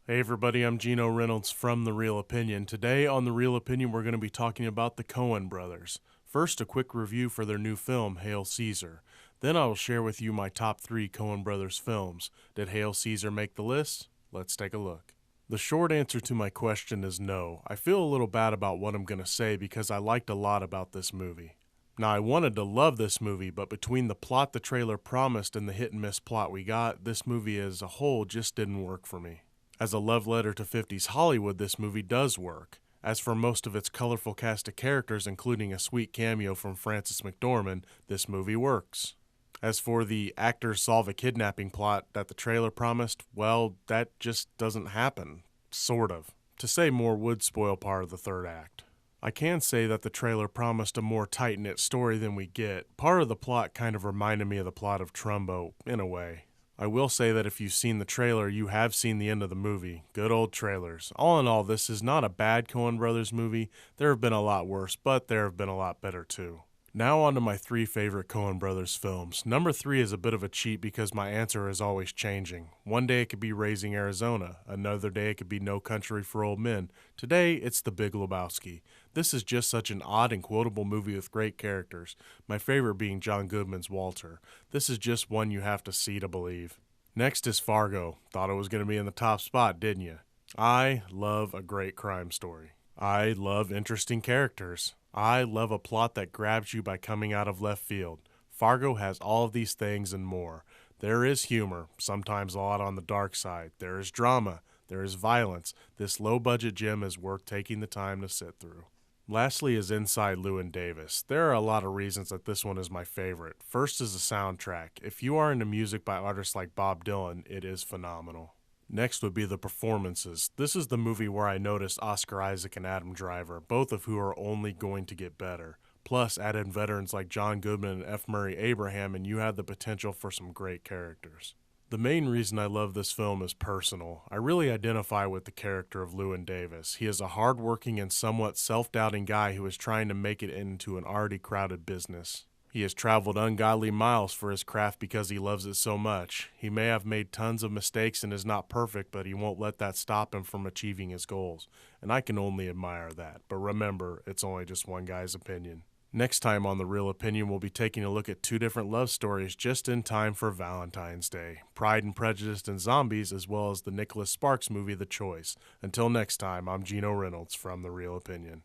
Hey everybody, I'm Geno Reynolds from The Real Opinion. Today on The Real Opinion, we're going to be talking about the Coen Brothers. First, a quick review for their new film, Hail Caesar. Then I will share with you my top 3 Coen Brothers films. Did Hail Caesar make the list? Let's take a look. The short answer to my question is no. I feel a little bad about what I'm going to say because I liked a lot about this movie. Now, I wanted to love this movie, but between the plot the trailer promised and the hit and miss plot we got, this movie as a whole just didn't work for me. As a love letter to 50s Hollywood, this movie does work. As for most of its colorful cast of characters, including a sweet cameo from Frances McDormand, this movie works. As for the actors solve a kidnapping plot that the trailer promised, well, that just doesn't happen. Sort of. To say more would spoil part of the third act. I can say that the trailer promised a more tight-knit story than we get. Part of the plot kind of reminded me of the plot of Trumbo, in a way. I will say that if you've seen the trailer, you have seen the end of the movie. Good old trailers. All in all, this is not a bad Coen Brothers movie. There have been a lot worse, but there have been a lot better too. Now on to my 3 favorite Coen Brothers films. Number 3 is a bit of a cheat because my answer is always changing. One day it could be Raising Arizona. Another day it could be No Country for Old Men. Today it's The Big Lebowski. This is just such an odd and quotable movie with great characters. My favorite being John Goodman's Walter. This is just one you have to see to believe. Next is Fargo. Thought it was going to be in the top spot, didn't you? I love a great crime story. I love interesting characters. I love a plot that grabs you by coming out of left field. Fargo has all of these things and more. There is humor, sometimes a lot on the dark side. There is drama. There is violence. This low-budget gem is worth taking the time to sit through. Lastly is Inside Llewyn Davis. There are a lot of reasons that this one is my favorite. First is the soundtrack. If you are into music by artists like Bob Dylan, it is phenomenal. Next would be the performances. This is the movie where I noticed Oscar Isaac and Adam Driver, both of who are only going to get better. Plus, add in veterans like John Goodman and F. Murray Abraham, and you have the potential for some great characters. The main reason I love this film is personal. I really identify with the character of Llewyn Davis. He is a hardworking and somewhat self-doubting guy who is trying to make it into an already crowded business. He has traveled ungodly miles for his craft because he loves it so much. He may have made tons of mistakes and is not perfect, but he won't let that stop him from achieving his goals. And I can only admire that. But remember, it's only just one guy's opinion. Next time on The Real Opinion, we'll be taking a look at 2 different love stories just in time for Valentine's Day. Pride and Prejudice and Zombies, as well as the Nicholas Sparks movie, The Choice. Until next time, I'm Geno Reynolds from The Real Opinion.